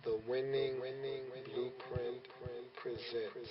The winning blueprint presents.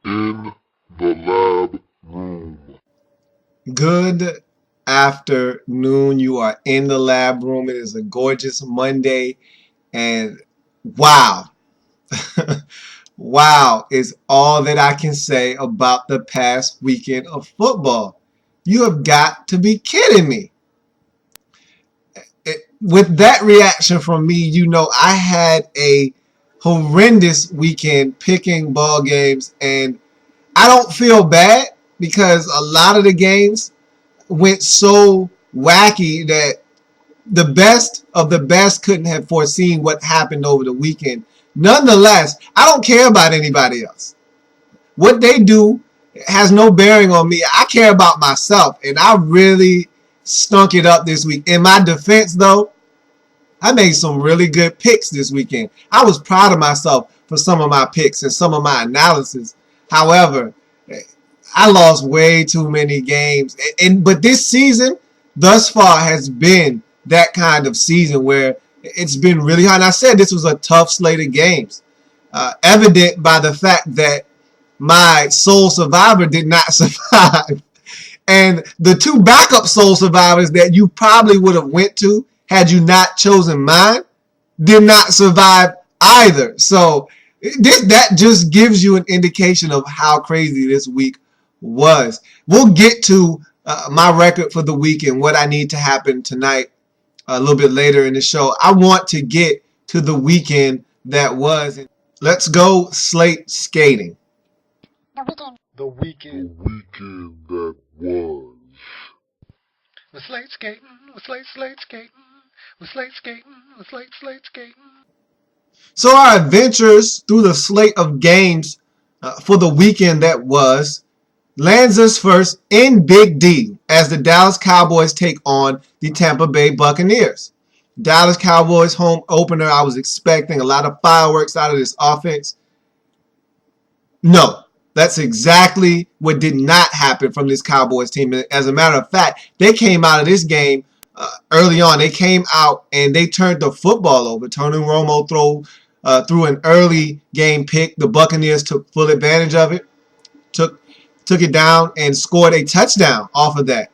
In the lab room. Good afternoon. You are in the lab room. It is a gorgeous Monday, and wow, wow is all that I can say about the past weekend of football. You have got to be kidding me. With that reaction from me, you know I had a horrendous weekend picking ball games, and I don't feel bad because a lot of the games went so wacky that the best of the best couldn't have foreseen what happened over the weekend. Nonetheless, I don't care about anybody else. What they do has no bearing on me. I care about myself, and I really stunk it up this week. In my defense, though, I made some really good picks this weekend. I was proud of myself for some of my picks and some of my analysis. However, I lost way too many games. But this season, thus far, has been that kind of season where it's been really hard. And I said this was a tough slate of games. Evident by the fact that my sole survivor did not survive. And the two backup sole survivors that you probably would have went to had you not chosen mine did not survive either. So that just gives you an indication of how crazy this week was. We'll get to my record for the week and what I need to happen tonight a little bit later in the show. I want to get to the weekend that was. Let's go slate skating. The weekend that was. We're slate skating. We're slate skating. We're slate skating. We're slate skating. So our adventures through the slate of games for the weekend that was lands us first in Big D as the Dallas Cowboys take on the Tampa Bay Buccaneers. Dallas Cowboys home opener, I was expecting a lot of fireworks out of this offense. No, that's exactly what did not happen from this Cowboys team. As a matter of fact, they came out of this game early on. They came out and they turned the football over. Tony Romo threw an early game pick. The Buccaneers took full advantage of it. Took it down and scored a touchdown off of that.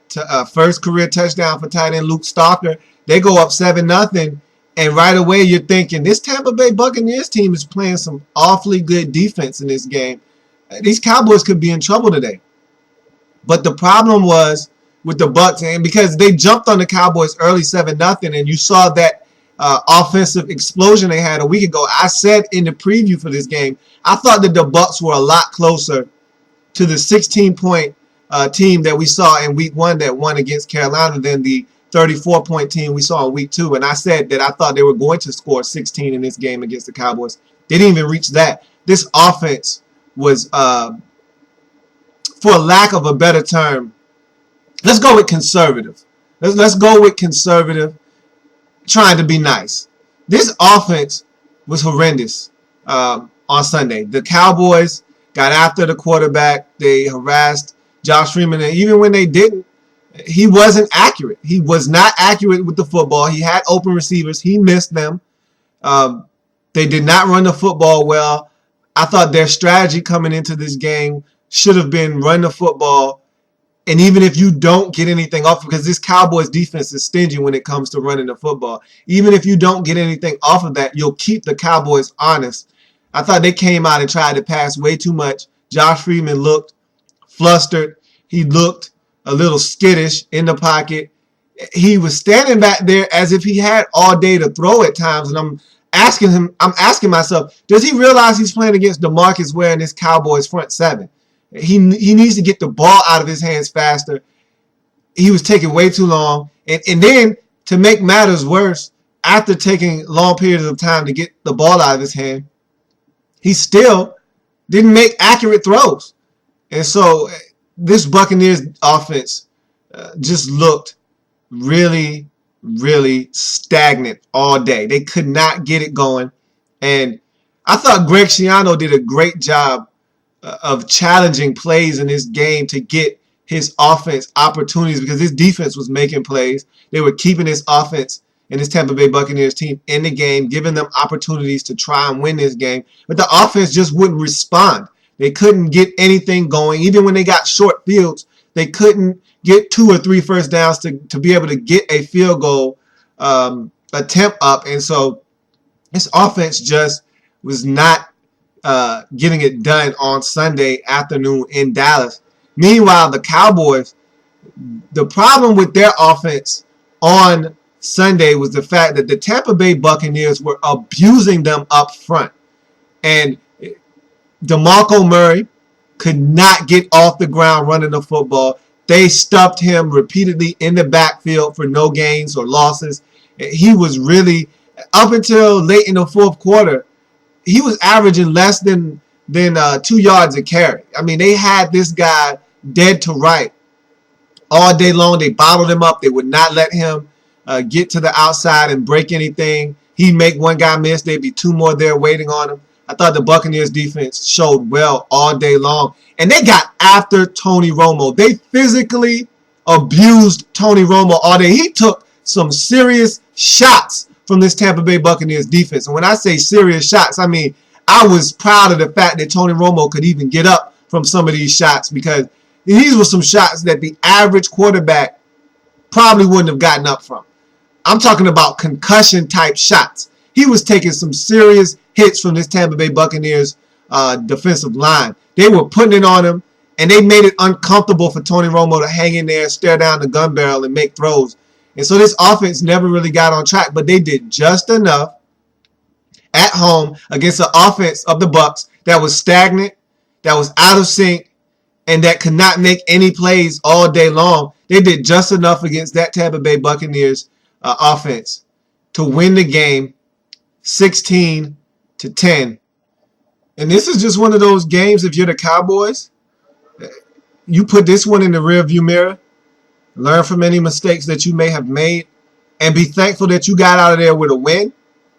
First career touchdown for tight end Luke Stalker. They go up 7-0, and right away you're thinking this Tampa Bay Buccaneers team is playing some awfully good defense in this game. These Cowboys could be in trouble today. But the problem was with the Bucs, and because they jumped on the Cowboys early 7-0, and you saw that offensive explosion they had a week ago. I said in the preview for this game, I thought that the Bucs were a lot closer to the 16-point team that we saw in week 1 that won against Carolina than the 34-point team we saw in week 2. And I said that I thought they were going to score 16 in this game against the Cowboys. They didn't even reach that. This offense was, for lack of a better term, let's go with conservative. Let's go with conservative, trying to be nice. This offense was horrendous on Sunday. The Cowboys got after the quarterback. They harassed Josh Freeman, and even when they didn't, he wasn't accurate. He was not accurate with the football. He had open receivers. He missed them. They did not run the football well. I thought their strategy coming into this game should have been run the football. And even if you don't get anything off, because this Cowboys defense is stingy when it comes to running the football, even if you don't get anything off of that, you'll keep the Cowboys honest. I thought they came out and tried to pass way too much. Josh Freeman looked flustered. He looked a little skittish in the pocket. He was standing back there as if he had all day to throw at times. And I'm asking myself, does he realize he's playing against DeMarcus Ware in this Cowboys front seven? He needs to get the ball out of his hands faster. He was taking way too long. And then to make matters worse, after taking long periods of time to get the ball out of his hand, he still didn't make accurate throws. And so this Buccaneers offense just looked really, really stagnant all day. They could not get it going. And I thought Greg Schiano did a great job of challenging plays in this game to get his offense opportunities, because his defense was making plays. They were keeping his offense and his Tampa Bay Buccaneers team in the game, giving them opportunities to try and win this game. But the offense just wouldn't respond. They couldn't get anything going. Even when they got short fields, they couldn't get 2 or 3 first downs to be able to get a field goal attempt up. And so this offense just was not getting it done on Sunday afternoon in Dallas. Meanwhile, the Cowboys, the problem with their offense on Sunday was the fact that the Tampa Bay Buccaneers were abusing them up front. And DeMarco Murray could not get off the ground running the football. They stuffed him repeatedly in the backfield for no gains or losses. He was really, up until late in the fourth quarter, he was averaging less than 2 yards a carry. I mean, they had this guy dead to right all day long. They bottled him up. They would not let him get to the outside and break anything. He'd make one guy miss. There'd be 2 more there waiting on him. I thought the Buccaneers defense showed well all day long. And they got after Tony Romo. They physically abused Tony Romo all day. He took some serious shots from this Tampa Bay Buccaneers defense. And when I say serious shots, I mean, I was proud of the fact that Tony Romo could even get up from some of these shots, because these were some shots that the average quarterback probably wouldn't have gotten up from. I'm talking about concussion type shots. He was taking some serious hits from this Tampa Bay Buccaneers defensive line. They were putting it on him, and they made it uncomfortable for Tony Romo to hang in there, stare down the gun barrel, and make throws. And so this offense never really got on track, but they did just enough at home against the offense of the Bucs that was stagnant, that was out of sync, and that could not make any plays all day long. They did just enough against that Tampa Bay Buccaneers offense to win the game 16-10. And this is just one of those games, if you're the Cowboys, you put this one in the rearview mirror, learn from any mistakes that you may have made, and be thankful that you got out of there with a win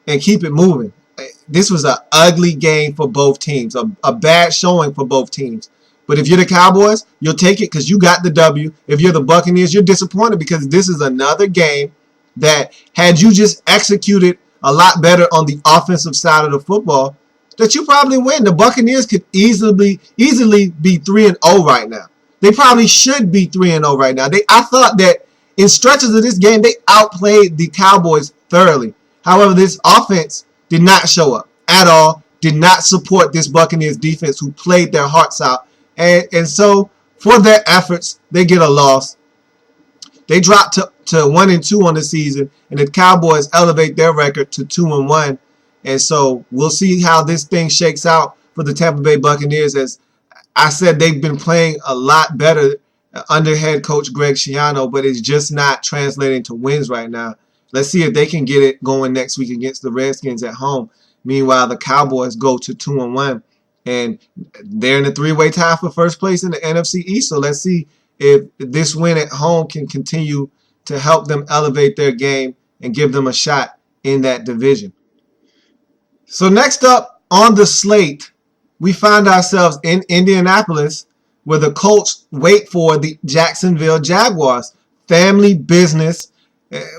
and keep it moving. This was an ugly game for both teams, a bad showing for both teams. But if you're the Cowboys, you'll take it because you got the W. If you're the Buccaneers, you're disappointed because this is another game that, had you just executed a lot better on the offensive side of the football, that you probably win. The Buccaneers could easily be 3-0 right now. They probably should be 3-0 right now. I thought that in stretches of this game, they outplayed the Cowboys thoroughly. However, this offense did not show up at all, did not support this Buccaneers defense who played their hearts out. And so for their efforts, they get a loss. They drop to 1-2 on the season, and the Cowboys elevate their record to 2-1. And so we'll see how this thing shakes out for the Tampa Bay Buccaneers. As I said, they've been playing a lot better under head coach Greg Schiano, but it's just not translating to wins right now. Let's see if they can get it going next week against the Redskins at home. Meanwhile, the Cowboys go to 2-1, and they're in a 3-way tie for first place in the NFC East. So let's see if this win at home can continue to help them elevate their game and give them a shot in that division. So next up on the slate, we find ourselves in Indianapolis, where the Colts wait for the Jacksonville Jaguars. Family business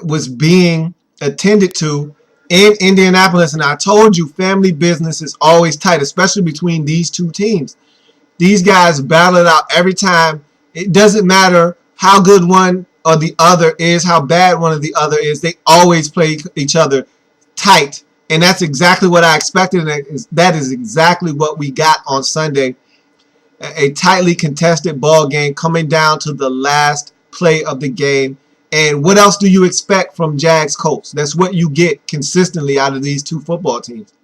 was being attended to in Indianapolis, and I told you family business is always tight, especially between these two teams. These guys battle it out every time. It doesn't matter how good one or the other is, how bad one or the other is. They always play each other tight, and that's exactly what I expected, and that is exactly what we got on Sunday. A tightly contested ball game coming down to the last play of the game. And what else do you expect from Jags Colts? That's what you get consistently out of these two football teams.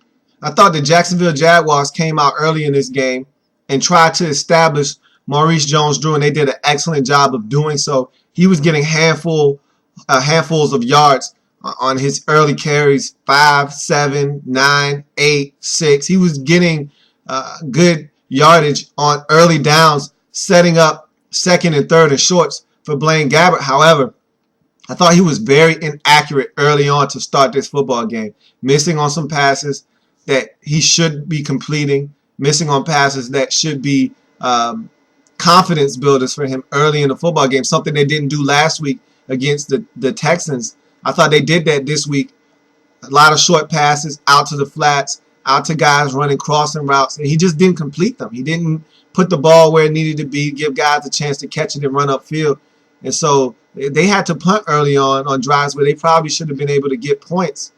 I thought the Jacksonville Jaguars came out early in this game and tried to establish Maurice Jones-Drew, and they did an excellent job of doing so. He was getting a handful handfuls of yards on his early carries, 5, 7, 9, 8, 6. He was getting good yardage on early downs, setting up second and third and shorts for Blaine Gabbert. However, I thought he was very inaccurate early on to start this football game, missing on some passes that he should be completing, missing on passes that should be confidence builders for him early in the football game, something they didn't do last week against the Texans. I thought they did that this week. A lot of short passes out to the flats, out to guys running crossing routes, and he just didn't complete them. He didn't put the ball where it needed to be, give guys a chance to catch it and run upfield. And so they had to punt early on drives where they probably should have been able to get points.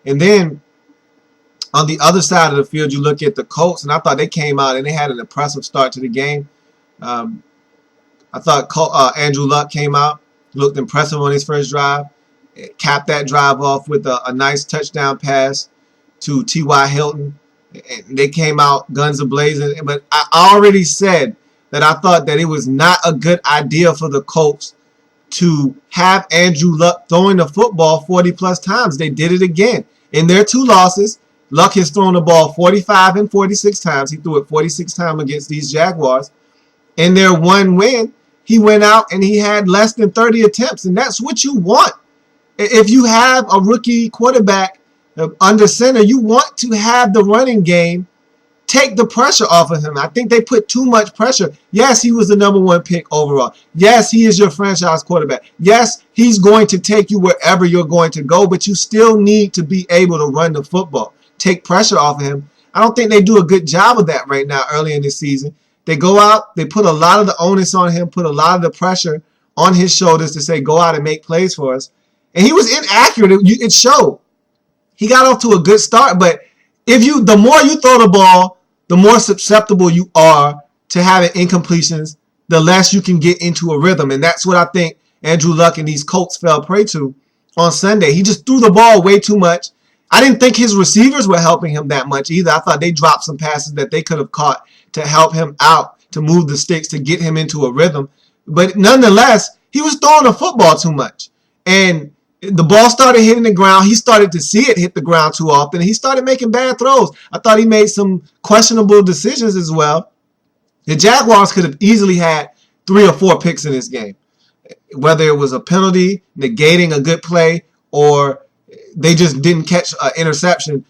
And then on the other side of the field, you look at the Colts, and I thought they came out and they had an impressive start to the game. I thought Andrew Luck came out, looked impressive on his first drive, capped that drive off with a nice touchdown pass to T.Y. Hilton. And they came out guns a-blazing. But I already said that I thought that it was not a good idea for the Colts to have Andrew Luck throwing the football 40-plus times. They did it again. In their 2 losses, Luck has thrown the ball 45 and 46 times. He threw it 46 times against these Jaguars. In their 1 win, he went out and he had less than 30 attempts. And that's what you want. If you have a rookie quarterback under center, you want to have the running game take the pressure off of him. I think they put too much pressure. Yes, he was the #1 pick overall. Yes, he is your franchise quarterback. Yes, he's going to take you wherever you're going to go, but you still need to be able to run the football, take pressure off of him. I don't think they do a good job of that right now early in the season. They go out, they put a lot of the onus on him, put a lot of the pressure on his shoulders to say, go out and make plays for us. And he was inaccurate. It showed. He got off to a good start, but the more you throw the ball, the more susceptible you are to having incompletions, the less you can get into a rhythm. And that's what I think Andrew Luck and these Colts fell prey to on Sunday. He just threw the ball way too much. I didn't think his receivers were helping him that much either. I thought they dropped some passes that they could have caught to help him out, to move the sticks, to get him into a rhythm. But nonetheless, he was throwing the football too much. And the ball started hitting the ground. He started to see it hit the ground too often. He started making bad throws. I thought he made some questionable decisions as well. The Jaguars could have easily had 3 or 4 picks in this game, whether it was a penalty negating a good play or they just didn't catch an interception.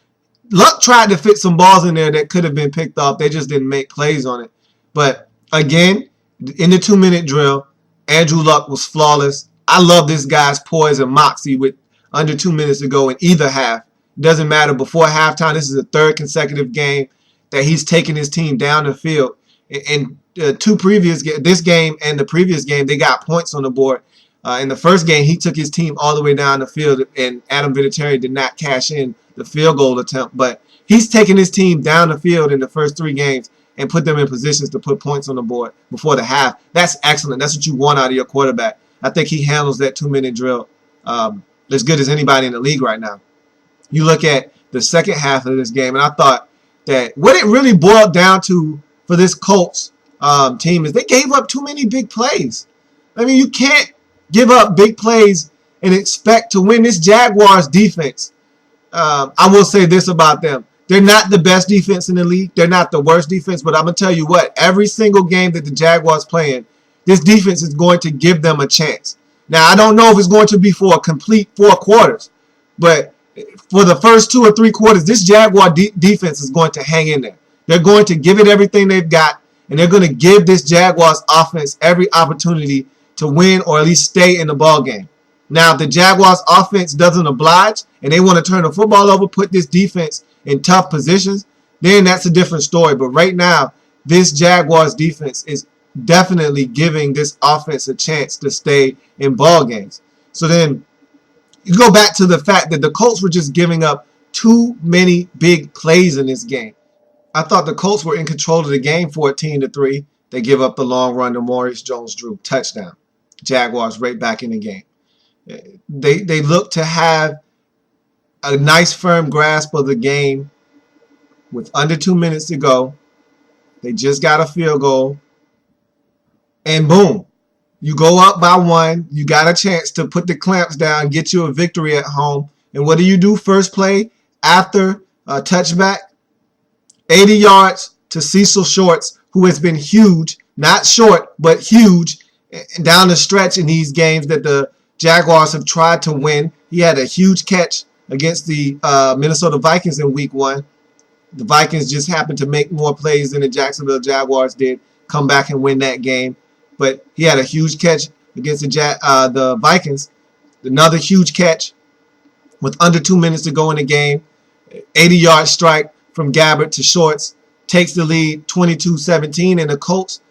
Luck tried to fit some balls in there that could have been picked off. They just didn't make plays on it. But again, in the 2-minute drill, Andrew Luck was flawless. I love this guy's poise and moxie with under 2 minutes to go in either half. Doesn't matter. Before halftime, this is the 3rd consecutive game that he's taken his team down the field. In this game and the previous game, they got points on the board. In the first game, he took his team all the way down the field, and Adam Vinatieri did not cash in the field goal attempt. But he's taken his team down the field in the first 3 games and put them in positions to put points on the board before the half. That's excellent. That's what you want out of your quarterback. I think he handles that 2-minute drill as good as anybody in the league right now. You look at the second half of this game, and I thought that what it really boiled down to for this Colts team is they gave up too many big plays. I mean, you can't give up big plays and expect to win. This Jaguars defense, I will say this about them. They're not the best defense in the league. They're not the worst defense, but I'm going to tell you what, every single game that the Jaguars play in, this defense is going to give them a chance. Now, I don't know if it's going to be for a complete 4 quarters, but for the first 2 or 3 quarters, this Jaguar defense is going to hang in there. They're going to give it everything they've got, and they're going to give this Jaguars offense every opportunity to win or at least stay in the ball game. Now, if the Jaguars offense doesn't oblige and they want to turn the football over, put this defense in tough positions, then that's a different story. But right now, this Jaguars defense is definitely giving this offense a chance to stay in ball games. So then you go back to the fact that the Colts were just giving up too many big plays in this game. I thought the Colts were in control of the game 14-3. They give up the long run to Maurice Jones-Drew. Touchdown. Jaguars right back in the game. They look to have a nice firm grasp of the game with under 2 minutes to go. They just got a field goal. And boom, You go up by 1. You got a chance to put the clamps down, get you a victory at home. And what do? First play after a touchback, 80 yards to Cecil Shorts, who has been huge, not short, but huge down the stretch in these games that the Jaguars have tried to win. He had a huge catch against the Minnesota Vikings in week 1. The Vikings just happened to make more plays than the Jacksonville Jaguars did, come back and win that game. But he had a huge catch against the Vikings. Another huge catch with under 2 minutes to go in the game. 80-yard strike from Gabbert to Shorts. Takes the lead 22-17, and the Colts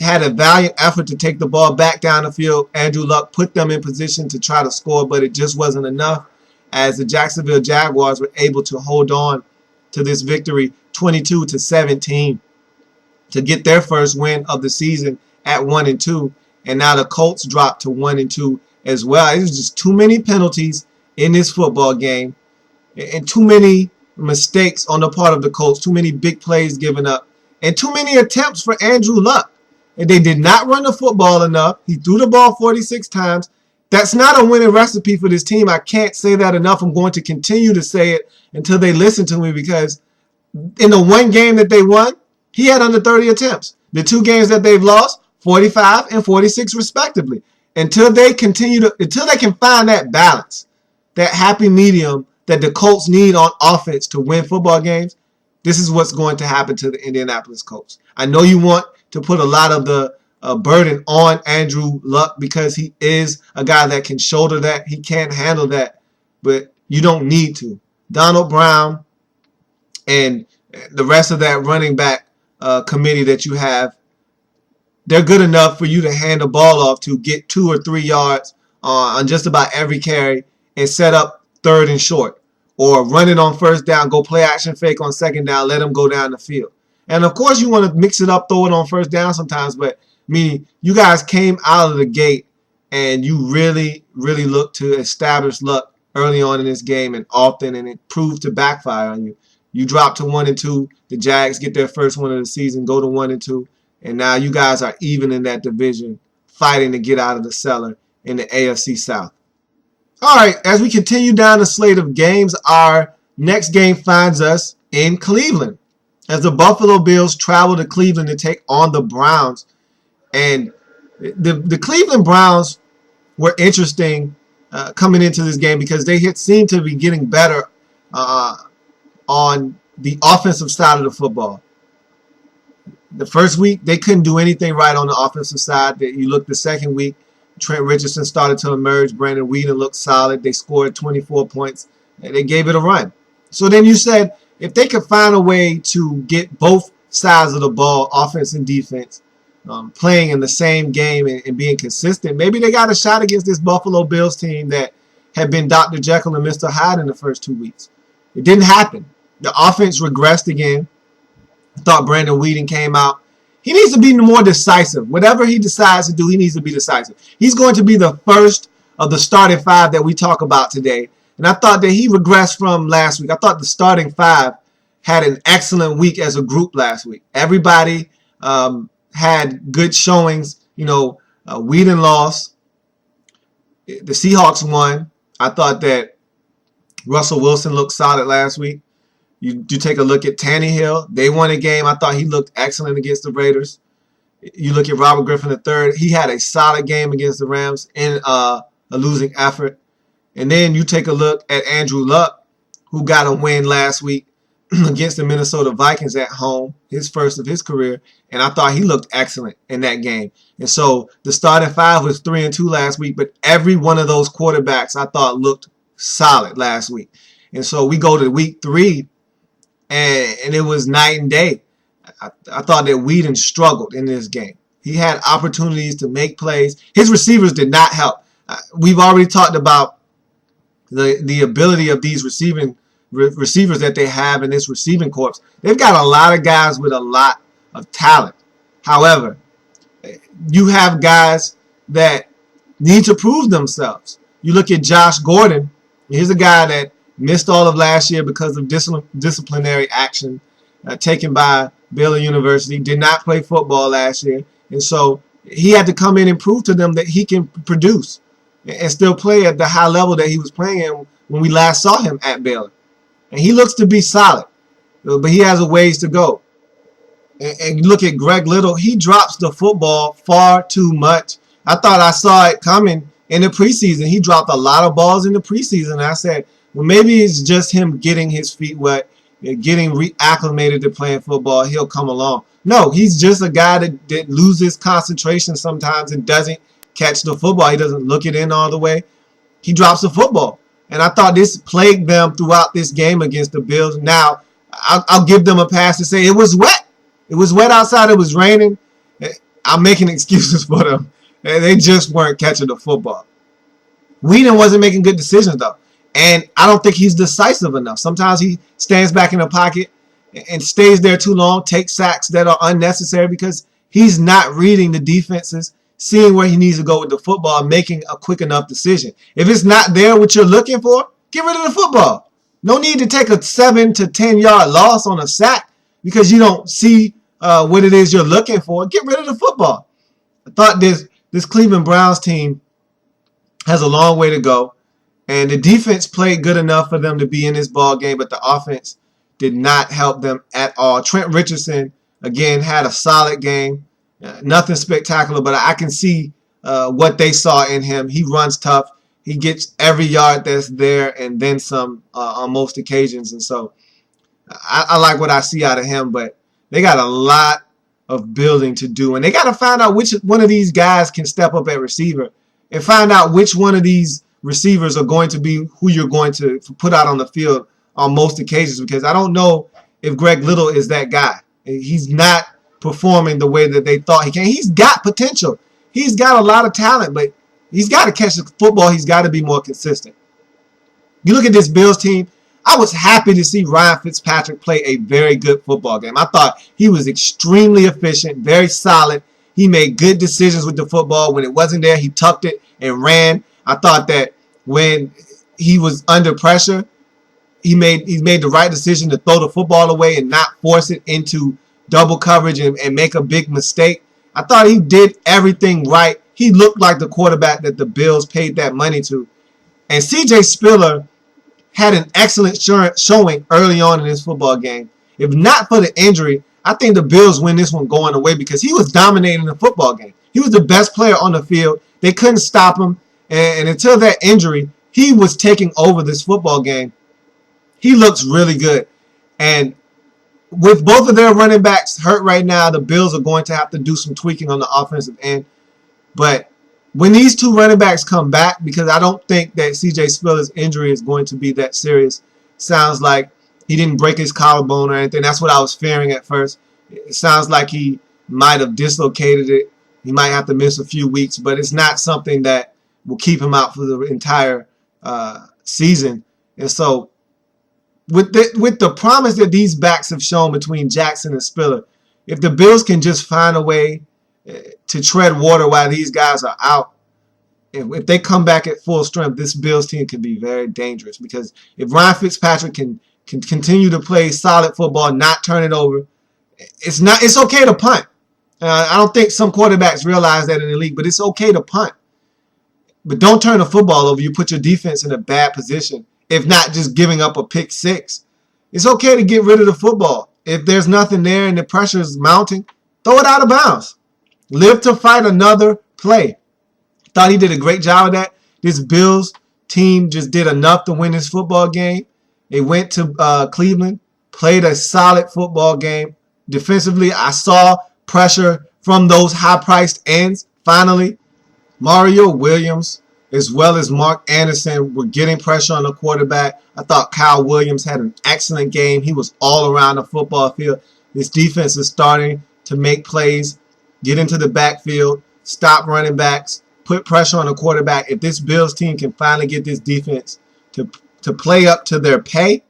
had a valiant effort to take the ball back down the field. Andrew Luck put them in position to try to score, but it just wasn't enough as the Jacksonville Jaguars were able to hold on to this victory 22-17 to get their first win of the season at 1-2. And now the Colts dropped to 1-2 as well. It was just too many penalties in this football game and too many mistakes on the part of the Colts, too many big plays given up, and too many attempts for Andrew Luck. And they did not run the football enough. He threw the ball 46 times. That's not a winning recipe for this team. I can't say that enough. I'm going to continue to say it until they listen to me, because in the one game that they won, he had under 30 attempts. The 2 games that they've lost, 45 and 46 respectively. Until they can find that balance, that happy medium that the Colts need on offense to win football games, this is what's going to happen to the Indianapolis Colts. I know you want to put a lot of the burden on Andrew Luck because he is a guy that can shoulder that. He can handle that, but you don't need to. Donald Brown and the rest of that running back committee that you have, they're good enough for you to hand the ball off to, get 2 or 3 yards on just about every carry and set up 3rd and short, or run it on 1st down, go play action fake on 2nd down, let them go down the field. And of course you want to mix it up, throw it on 1st down sometimes, but you guys came out of the gate and you really, really looked to establish Luck early on in this game and often, and it proved to backfire on you. You dropped to 1-2. The Jags get their first win of the season, go to 1-2, and now you guys are even in that division, fighting to get out of the cellar in the AFC South. All right, as we continue down the slate of games, our next game finds us in Cleveland, as the Buffalo Bills travel to Cleveland to take on the Browns. And the Cleveland Browns were interesting coming into this game because they had seemed to be getting better on the offensive side of the football. The first week, they couldn't do anything right on the offensive side. You look the second week, Trent Richardson started to emerge. Brandon Whedon looked solid. They scored 24 points, and they gave it a run. So then you said, if they could find a way to get both sides of the ball, offense and defense, playing in the same game and being consistent, maybe they got a shot against this Buffalo Bills team that had been Dr. Jekyll and Mr. Hyde in the first 2 weeks. It didn't happen. The offense regressed again. I thought Brandon Whedon came out. He needs to be more decisive. Whatever he decides to do, he needs to be decisive. He's going to be the first of the starting 5 that we talk about today. And I thought that he regressed from last week. I thought the starting 5 had an excellent week as a group last week. Everybody had good showings. Whedon lost. The Seahawks won. I thought that Russell Wilson looked solid last week. You take a look at Tannehill. They won a game. I thought he looked excellent against the Raiders. You look at Robert Griffin III. He had a solid game against the Rams in a losing effort. And then you take a look at Andrew Luck, who got a win last week against the Minnesota Vikings at home, his first of his career. And I thought he looked excellent in that game. And so the starting 5 was 3-2 last week, but every one of those quarterbacks I thought looked solid last week. And so we go to week 3, and it was night and day. I thought that Whedon struggled in this game. He had opportunities to make plays. His receivers did not help. We've already talked about the ability of these receivers that they have in this receiving corps. They've got a lot of guys with a lot of talent. However, you have guys that need to prove themselves. You look at Josh Gordon. He's a guy that missed all of last year because of disciplinary action taken by Baylor University. Did not play football last year. And so he had to come in and prove to them that he can produce and still play at the high level that he was playing when we last saw him at Baylor. And he looks to be solid, but he has a ways to go. And look at Greg Little. He drops the football far too much. I thought I saw it coming in the preseason. He dropped a lot of balls in the preseason. I said, well, maybe it's just him getting his feet wet, getting reacclimated to playing football. He'll come along. No, he's just a guy that loses concentration sometimes and doesn't catch the football. He doesn't look it in all the way. He drops the football. And I thought this plagued them throughout this game against the Bills. Now, I'll give them a pass to say it was wet. It was wet outside. It was raining. I'm making excuses for them. They just weren't catching the football. Whedon wasn't making good decisions, though. And I don't think he's decisive enough. Sometimes he stands back in the pocket and stays there too long, takes sacks that are unnecessary because he's not reading the defenses, seeing where he needs to go with the football, and making a quick enough decision. If it's not there what you're looking for, get rid of the football. No need to take a 7 to 10 yard loss on a sack because you don't see what it is you're looking for. Get rid of the football. I thought this Cleveland Browns team has a long way to go, and the defense played good enough for them to be in this ball game, but the offense did not help them at all. Trent Richardson, again, had a solid game. Nothing spectacular, but I can see what they saw in him. He runs tough. He gets every yard that's there and then some on most occasions, and so I like what I see out of him, but they got a lot of building to do, and they got to find out which one of these guys can step up at receiver and find out which one of these receivers are going to be who you're going to put out on the field on most occasions, because I don't know if Greg Little is that guy. He's not performing the way that they thought he can. He's got potential. He's got a lot of talent, but he's got to catch the football. He's got to be more consistent. You look at this Bills team, I was happy to see Ryan Fitzpatrick play a very good football game. I thought he was extremely efficient, very solid. He made good decisions with the football. When it wasn't there, he tucked it and ran. I thought that when he was under pressure, he made the right decision to throw the football away and not force it into double coverage and make a big mistake. I thought he did everything right. He looked like the quarterback that the Bills paid that money to. And C.J. Spiller had an excellent showing early on in this football game. If not for the injury, I think the Bills win this one going away because he was dominating the football game. He was the best player on the field. They couldn't stop him. And until that injury, he was taking over this football game. He looks really good. And with both of their running backs hurt right now, the Bills are going to have to do some tweaking on the offensive end. But when these two running backs come back, because I don't think that C.J. Spiller's injury is going to be that serious. Sounds like he didn't break his collarbone or anything. That's what I was fearing at first. It sounds like he might have dislocated it. He might have to miss a few weeks, but it's not something that will keep him out for the entire season. And so with the promise that these backs have shown between Jackson and Spiller, if the Bills can just find a way to tread water while these guys are out, if they come back at full strength, this Bills team can be very dangerous. Because if Ryan Fitzpatrick can continue to play solid football, not turn it over, it's okay to punt. I don't think some quarterbacks realize that in the league, but it's okay to punt. But don't turn the football over. You put your defense in a bad position, if not just giving up a pick six. It's okay to get rid of the football. If there's nothing there and the pressure is mounting, throw it out of bounds. Live to fight another play. Thought he did a great job of that. This Bills team just did enough to win this football game. They went to Cleveland, played a solid football game. Defensively, I saw pressure from those high-priced ends. Finally, Mario Williams as well as Mark Anderson were getting pressure on the quarterback. I thought Kyle Williams had an excellent game. He was all around the football field. This defense is starting to make plays, get into the backfield, stop running backs, put pressure on the quarterback. If this Bills team can finally get this defense to play up to their pay,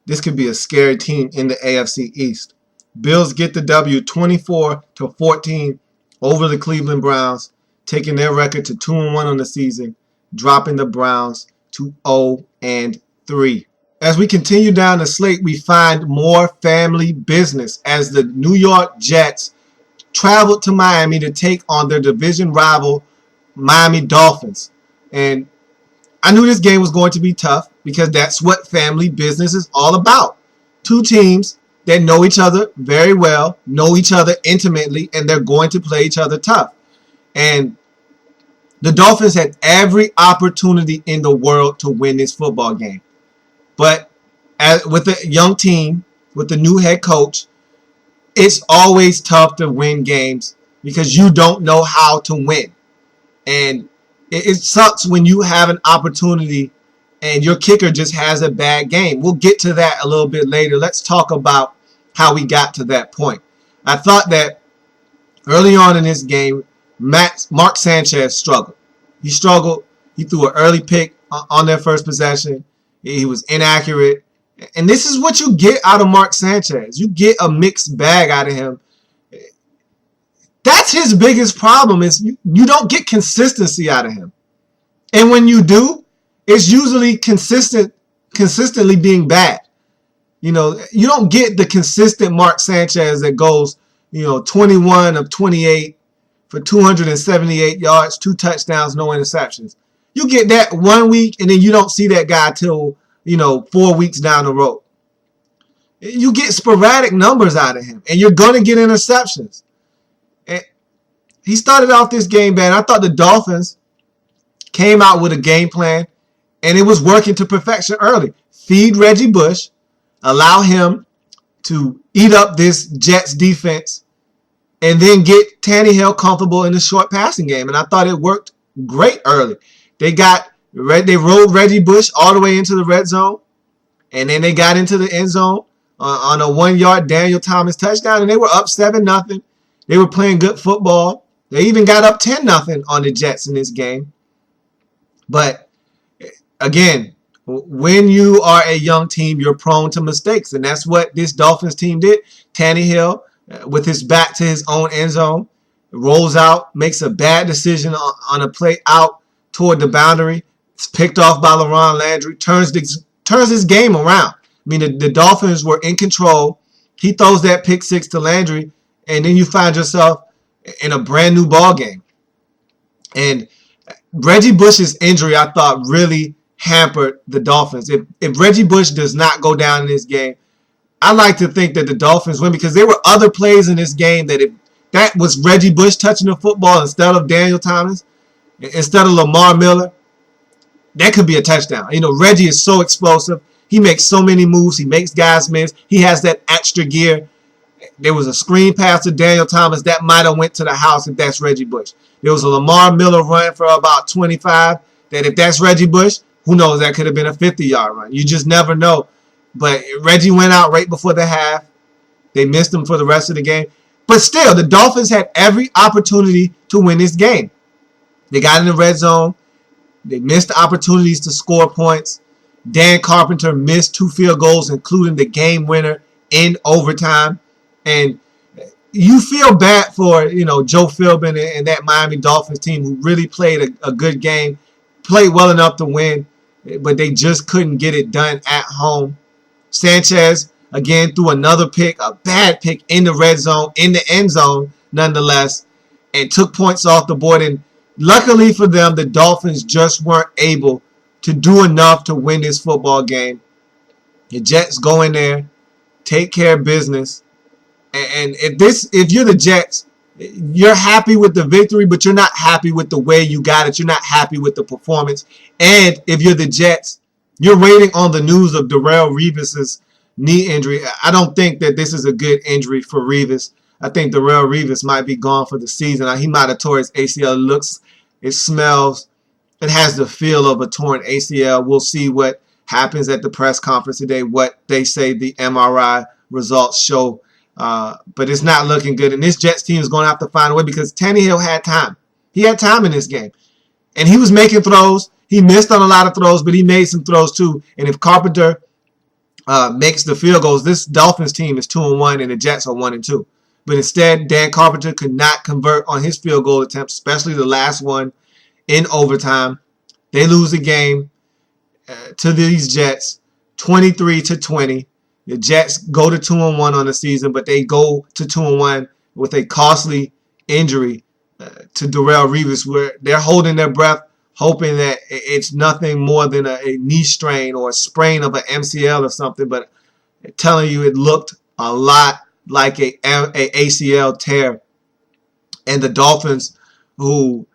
this could be a scary team in the AFC East. Bills get the W 24-14 over the Cleveland Browns, taking their record to 2-1 on the season, dropping the Browns to 0-3. As we continue down the slate, we find more family business as the New York Jets traveled to Miami to take on their division rival Miami Dolphins. And I knew this game was going to be tough because that's what family business is all about. Two teams that know each other very well, know each other intimately, and they're going to play each other tough. And the Dolphins had every opportunity in the world to win this football game. But with a young team, with a new head coach, it's always tough to win games because you don't know how to win. And it sucks when you have an opportunity and your kicker just has a bad game. We'll get to that a little bit later. Let's talk about how we got to that point. I thought that early on in this game, Mark Sanchez struggled. He struggled. He threw an early pick on their first possession. He was inaccurate. And this is what you get out of Mark Sanchez. You get a mixed bag out of him. That's his biggest problem is you don't get consistency out of him. And when you do, it's usually consistently being bad. You know, you don't get the consistent Mark Sanchez that goes, 21 of 28 for 278 yards, 2 touchdowns, no interceptions. You get that 1 week and then you don't see that guy till, 4 weeks down the road. You get sporadic numbers out of him and you're going to get interceptions. And he started off this game bad. I thought the Dolphins came out with a game plan and it was working to perfection early. Feed Reggie Bush, allow him to eat up this Jets defense, and then get Tannehill comfortable in the short passing game. And I thought it worked great early. They rolled Reggie Bush all the way into the red zone, and then they got into the end zone on a 1-yard Daniel Thomas touchdown, and they were up 7-0. They were playing good football. They even got up 10-0 on the Jets in this game. But again, when you are a young team, you're prone to mistakes, and that's what this Dolphins team did. Tannehill, with his back to his own end zone, rolls out, makes a bad decision on a play out toward the boundary. It's picked off by LaRon Landry, turns his game around. I mean, the Dolphins were in control. He throws that pick six to Landry, and then you find yourself in a brand new ball game. And Reggie Bush's injury, I thought, really hampered the Dolphins. If Reggie Bush does not go down in this game, I like to think that the Dolphins win because there were other plays in this game that if that was Reggie Bush touching the football instead of Daniel Thomas, instead of Lamar Miller, that could be a touchdown. Reggie is so explosive. He makes so many moves. He makes guys miss. He has that extra gear. There was a screen pass to Daniel Thomas that might have went to the house if that's Reggie Bush. There was a Lamar Miller run for about 25 that if that's Reggie Bush, who knows, that could have been a 50-yard run. You just never know. But Reggie went out right before the half. They missed him for the rest of the game. But still, the Dolphins had every opportunity to win this game. They got in the red zone. They missed opportunities to score points. Dan Carpenter missed 2 field goals, including the game winner in overtime. And you feel bad for, Joe Philbin and that Miami Dolphins team who really played a good game, played well enough to win, but they just couldn't get it done at home. Sanchez, again, threw another pick, a bad pick in the red zone, in the end zone, nonetheless, and took points off the board. And luckily for them, the Dolphins just weren't able to do enough to win this football game. The Jets go in there, take care of business. And if you're the Jets, you're happy with the victory, but you're not happy with the way you got it. You're not happy with the performance. And if you're the Jets, you're waiting on the news of Darrelle Revis's knee injury. I don't think that this is a good injury for Revis. I think Darrelle Revis might be gone for the season. He might have tore his ACL. It smells, it has the feel of a torn ACL. We'll see what happens at the press conference today, what they say the MRI results show. But it's not looking good. And this Jets team is going to have to find a way because Tannehill had time. He had time in this game. And he was making throws. He missed on a lot of throws, but he made some throws too. And if Carpenter makes the field goals, this Dolphins team is 2-1 and the Jets are 1-2. But instead, Dan Carpenter could not convert on his field goal attempts, especially the last one in overtime. They lose the game to these Jets, 23-20. The Jets go to 2-1 on the season, but they go to 2-1 with a costly injury to Darrelle Revis, where they're holding their breath, hoping that it's nothing more than a knee strain or a sprain of an MCL or something. But telling you, it looked a lot like a ACL tear. And the Dolphins, who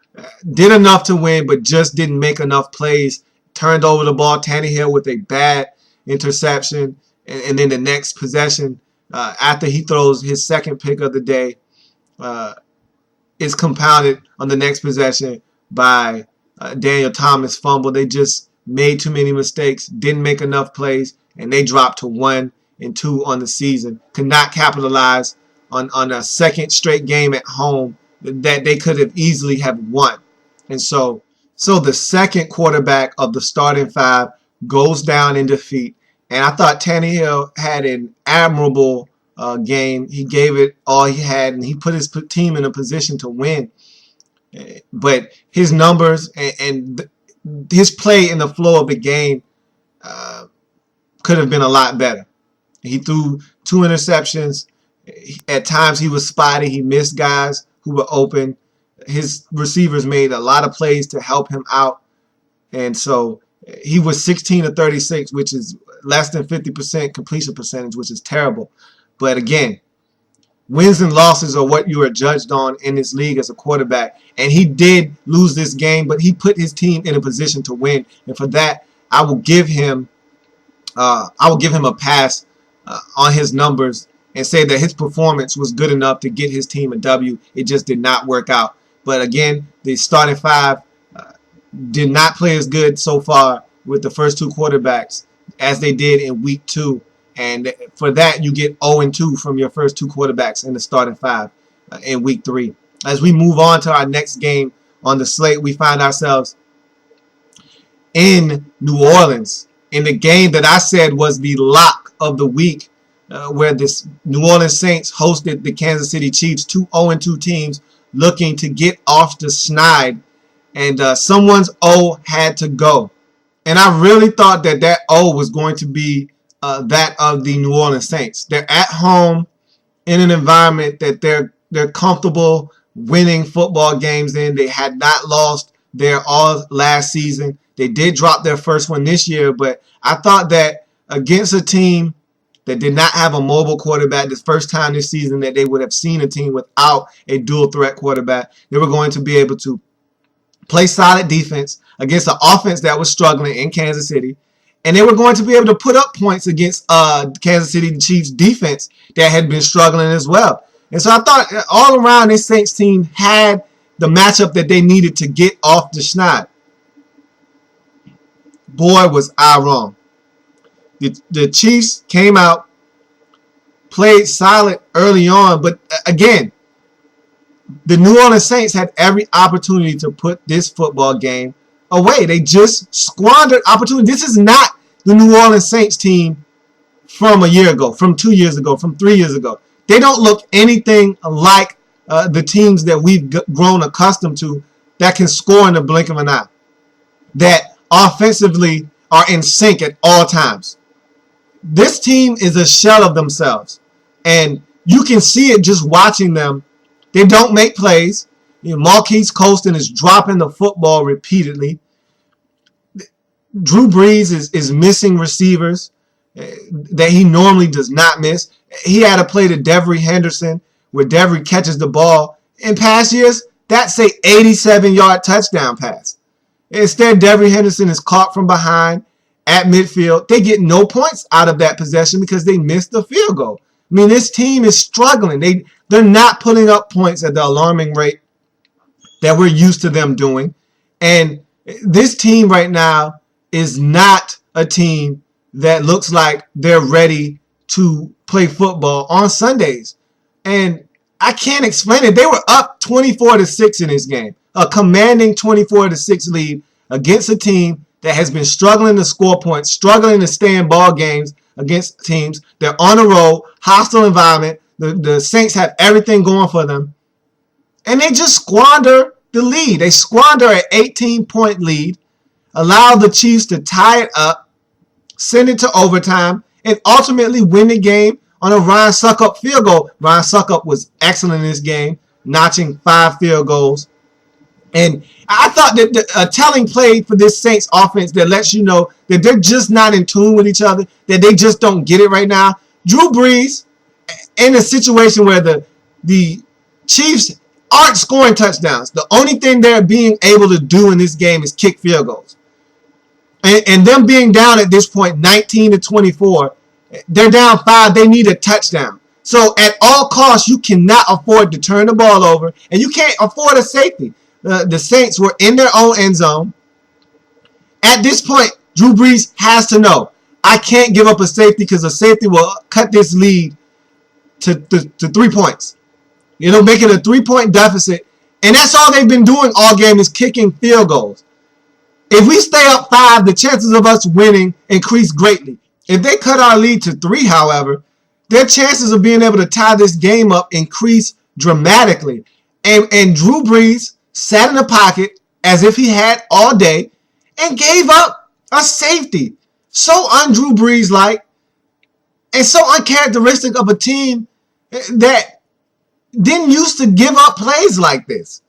did enough to win but just didn't make enough plays, turned over the ball. Tannehill with a bad interception. And then the next possession, after he throws his second pick of the day, is compounded on the next possession by Daniel Thomas' fumble. They just made too many mistakes, didn't make enough plays, and they dropped to 1-2 on the season. Could not capitalize on a second straight game at home that they could have easily have won. And so the second quarterback of the starting five goes down in defeat. And I thought Tannehill had an admirable game. He gave it all he had, and he put his team in a position to win. But his numbers and his play in the flow of the game could have been a lot better. He threw 2 interceptions. At times he was spotty. He missed guys who were open. His receivers made a lot of plays to help him out. And so he was 16 of 36, which is less than 50% completion percentage, which is terrible. But again, wins and losses are what you are judged on in this league as a quarterback. And he did lose this game, but he put his team in a position to win. And for that, I will give him a pass on his numbers and say that his performance was good enough to get his team a W. It just did not work out. But again, the starting five did not play as good so far with the first 2 quarterbacks as they did in week 2. And for that, you get 0-2 from your first 2 quarterbacks in the starting five in week 3. As we move on to our next game on the slate, we find ourselves in New Orleans in the game that I said was the lock of the week, where this New Orleans Saints hosted the Kansas City Chiefs, 2 0-2 teams looking to get off the schneid. And someone's O had to go. And I really thought that O was going to be that of the New Orleans Saints. They're at home in an environment that they're comfortable winning football games in. They had not lost there all last season. They did drop their first one this year, but I thought that against a team that did not have a mobile quarterback, the first time this season that they would have seen a team without a dual threat quarterback, they were going to be able to play solid defense against an offense that was struggling in Kansas City. And they were going to be able to put up points against Kansas City Chiefs defense that had been struggling as well. And so I thought all around this Saints team had the matchup that they needed to get off the schneid. Boy, was I wrong. The Chiefs came out, played solid early on, but again, the New Orleans Saints had every opportunity to put this football game away. They just squandered opportunity. This is not the New Orleans Saints team from a year ago, from 2 years ago, from 3 years ago. They don't look anything like the teams that we've grown accustomed to that can score in the blink of an eye, that offensively are in sync at all times. This team is a shell of themselves, and you can see it just watching them. They don't make plays. Marquise Colston is dropping the football repeatedly. Drew Brees is missing receivers that he normally does not miss. He had a play to Devery Henderson where Devery catches the ball. In past years, that's a 87-yard touchdown pass. Instead, Devery Henderson is caught from behind at midfield. They get no points out of that possession because they missed the field goal. I mean, this team is struggling. They're not putting up points at the alarming rate that we're used to them doing. And this team right now is not a team that looks like they're ready to play football on Sundays. And I can't explain it. They were up 24-6 in this game, a commanding 24-6 lead against a team that has been struggling to score points, struggling to stay in ball games against teams. They're on the road, hostile environment. The Saints have everything going for them. And they just squander the lead. They squander an 18-point lead, allow the Chiefs to tie it up, send it to overtime, and ultimately win the game on a Ryan Suckup field goal. Ryan Suckup was excellent in this game, notching 5 field goals. And I thought that a telling play for this Saints offense that lets you know that they're just not in tune with each other, that they just don't get it right now. Drew Brees, in a situation where the Chiefs aren't scoring touchdowns, the only thing they're being able to do in this game is kick field goals. And them being down at this point 19-24, they're down 5, they need a touchdown. So at all costs, you cannot afford to turn the ball over, and you can't afford a safety. The Saints were in their own end zone. At this point, Drew Brees has to know, I can't give up a safety because a safety will cut this lead to 3 points. You know, making a 3-point deficit. And that's all they've been doing all game is kicking field goals. If we stay up 5, the chances of us winning increase greatly. If they cut our lead to 3, however, their chances of being able to tie this game up increase dramatically. And Drew Brees sat in the pocket as if he had all day and gave up a safety. So un-Drew Brees-like and so uncharacteristic of a team that didn't used to give up plays like this.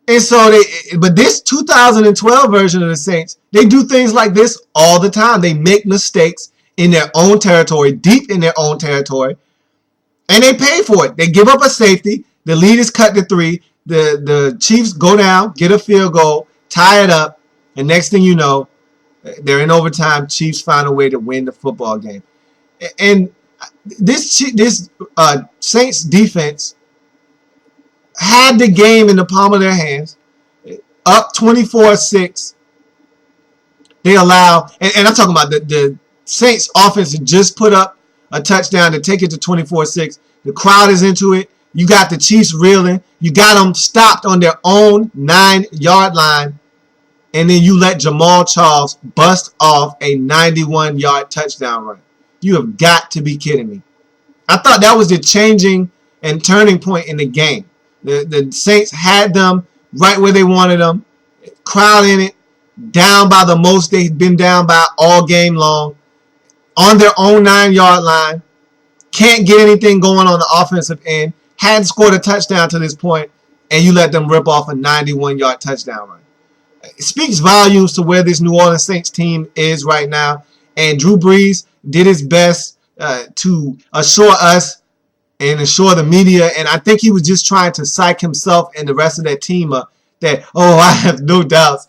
And so but this 2012 version of the Saints, they do things like this all the time. They make mistakes in their own territory, deep in their own territory, and they pay for it. They give up a safety. The lead is cut to 3. The Chiefs go down, get a field goal, tie it up, and next thing you know, they're in overtime. Chiefs find a way to win the football game. And this Saints defense had the game in the palm of their hands, up 24-6. They allow, and I'm talking about the Saints offense just put up a touchdown to take it to 24-6. The crowd is into it. You got the Chiefs reeling. You got them stopped on their own 9-yard line. And then you let Jamal Charles bust off a 91-yard touchdown run. You have got to be kidding me. I thought that was the changing and turning point in the game. The Saints had them right where they wanted them. Crowd in it. Down by the most they've been down by all game long. On their own 9-yard line. Can't get anything going on the offensive end. Hadn't scored a touchdown to this point. And you let them rip off a 91-yard touchdown run. It speaks volumes to where this New Orleans Saints team is right now. And Drew Brees did his best to assure us and assure the media. And I think he was just trying to psych himself and the rest of that team up that, oh, I have no doubts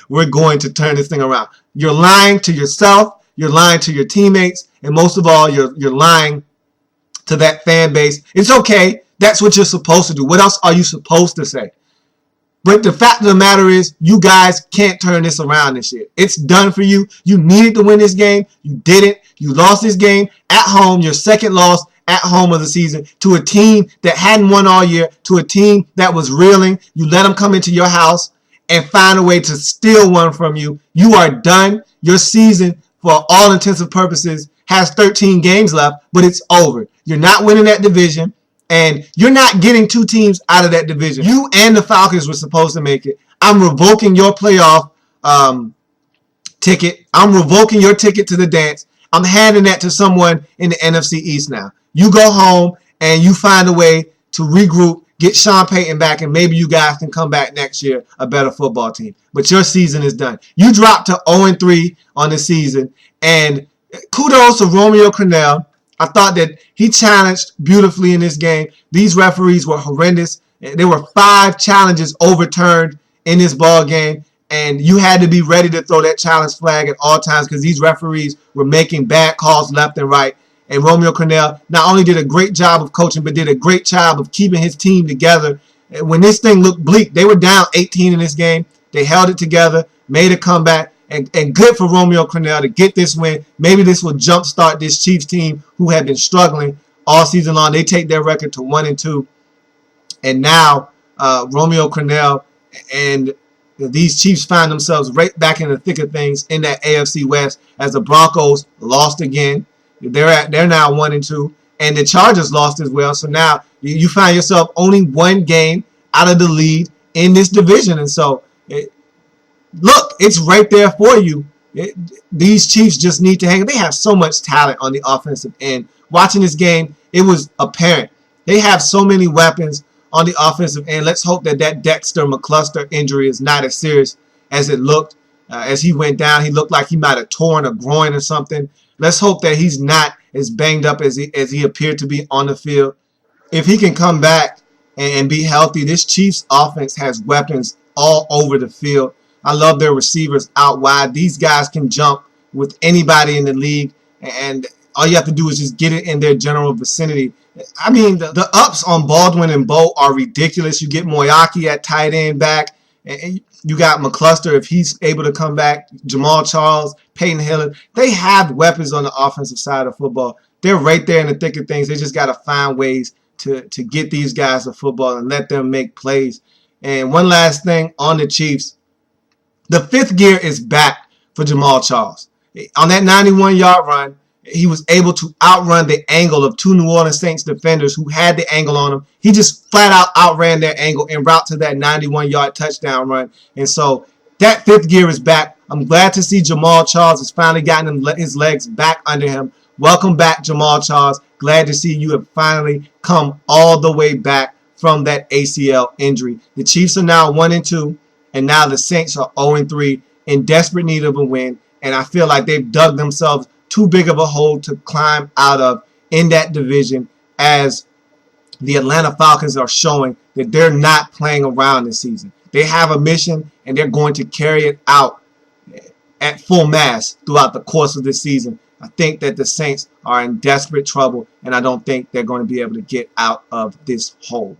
we're going to turn this thing around. You're lying to yourself. You're lying to your teammates. And most of all, you're lying to that fan base. It's okay. That's what you're supposed to do. What else are you supposed to say? But the fact of the matter is, you guys can't turn this around this year. It's done for you. You needed to win this game. You didn't. You lost this game at home, your second loss at home of the season, to a team that hadn't won all year, to a team that was reeling. You let them come into your house and find a way to steal one from you. You are done. Your season, for all intents and purposes, has 13 games left, but it's over. You're not winning that division. And you're not getting 2 teams out of that division. You and the Falcons were supposed to make it. I'm revoking your playoff ticket. I'm revoking your ticket to the dance. I'm handing that to someone in the NFC East now. You go home and you find a way to regroup, get Sean Payton back, and maybe you guys can come back next year a better football team. But your season is done. You dropped to 0-3 on the season. And kudos to Romeo Crennel. I thought that he challenged beautifully in this game. These referees were horrendous. There were 5 challenges overturned in this ball game, and you had to be ready to throw that challenge flag at all times because these referees were making bad calls left and right. And Romeo Crennel not only did a great job of coaching, but did a great job of keeping his team together. When this thing looked bleak, they were down 18 in this game. They held it together, made a comeback. And good for Romeo Crennel to get this win. Maybe this will jumpstart this Chiefs team who have been struggling all season long. They take their record to 1-2. And now Romeo Crennel and these Chiefs find themselves right back in the thick of things in that AFC West as the Broncos lost again. They're now 1-2. And the Chargers lost as well. So now you find yourself only 1 game out of the lead in this division. And so look, it's right there for you. These Chiefs just need to hang. They have so much talent on the offensive end. Watching this game, it was apparent. They have so many weapons on the offensive end. Let's hope that Dexter McCluster injury is not as serious as it looked. As he went down, he looked like he might have torn a groin or something. Let's hope that he's not as banged up as he appeared to be on the field. If he can come back and be healthy, this Chiefs offense has weapons all over the field. I love their receivers out wide. These guys can jump with anybody in the league, and all you have to do is just get it in their general vicinity. I mean, the ups on Baldwin and Bo are ridiculous. You get Moyaki at tight end back, and you got McCluster if he's able to come back, Jamal Charles, Peyton Hillis. They have weapons on the offensive side of football. They're right there in the thick of things. They just got to find ways to get these guys the football and let them make plays. And one last thing on the Chiefs. The fifth gear is back for Jamal Charles. On that 91-yard run, he was able to outrun the angle of two New Orleans Saints defenders who had the angle on him. He just flat out outran their angle en route to that 91-yard touchdown run. And so that fifth gear is back. I'm glad to see Jamal Charles has finally gotten his legs back under him. Welcome back, Jamal Charles. Glad to see you have finally come all the way back from that ACL injury. The Chiefs are now 1-2. And now the Saints are 0-3 in desperate need of a win. And I feel like they've dug themselves too big of a hole to climb out of in that division, as the Atlanta Falcons are showing that they're not playing around this season. They have a mission, and they're going to carry it out at full mass throughout the course of this season. I think that the Saints are in desperate trouble, and I don't think they're going to be able to get out of this hole.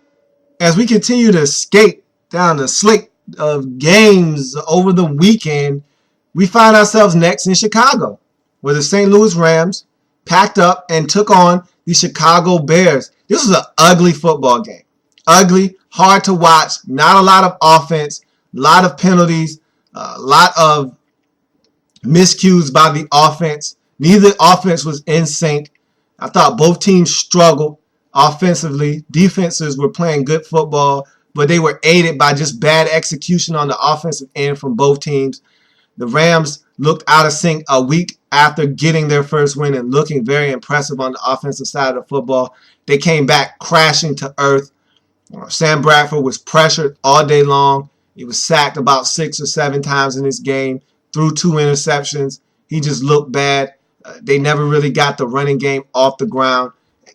As we continue to skate down the slate of games over the weekend, we find ourselves next in Chicago, where the St. Louis Rams packed up and took on the Chicago Bears. This was an ugly football game. Ugly, hard to watch, not a lot of offense, a lot of penalties, a lot of miscues by the offense. Neither offense was in sync. I thought both teams struggled offensively. Defenses were playing good football, but they were aided by just bad execution on the offensive end from both teams. The Rams looked out of sync a week after getting their first win and looking very impressive on the offensive side of the football. They came back crashing to earth. Sam Bradford was pressured all day long. He was sacked about 6 or 7 times in this game, threw 2 interceptions. He just looked bad. They never really got the running game off the ground.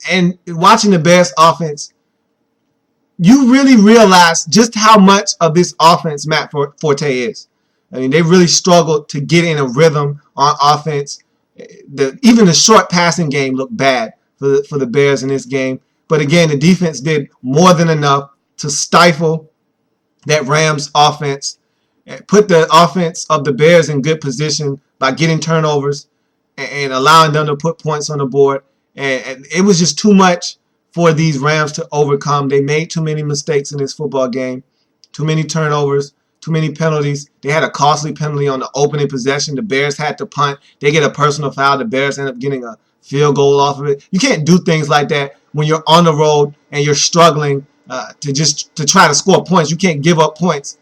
And watching the Bears offense, you really realize just how much of this offense Matt Forte is. I mean, they really struggled to get in a rhythm on offense. Even the short passing game looked bad for the Bears in this game. But again, the defense did more than enough to stifle that Rams offense, put the offense of the Bears in good position by getting turnovers and allowing them to put points on the board. And it was just too much for these Rams to overcome. They made too many mistakes in this football game, too many turnovers, too many penalties. They had a costly penalty on the opening possession. The Bears had to punt. They get a personal foul. The Bears end up getting a field goal off of it. You can't do things like that when you're on the road and you're struggling to try to score points. You can't give up points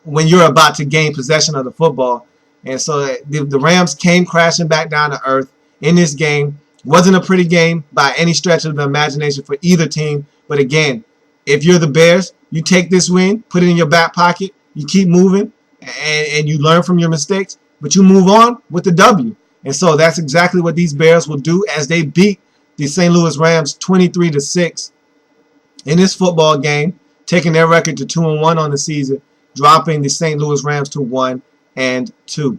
when you're about to gain possession of the football. And so the Rams came crashing back down to earth in this game. Wasn't a pretty game by any stretch of the imagination for either team. But again, if you're the Bears, you take this win, put it in your back pocket, you keep moving, and you learn from your mistakes, but you move on with the W. And so that's exactly what these Bears will do as they beat the St. Louis Rams 23-6 in this football game, taking their record to 2-1 on the season, dropping the St. Louis Rams to 1-2.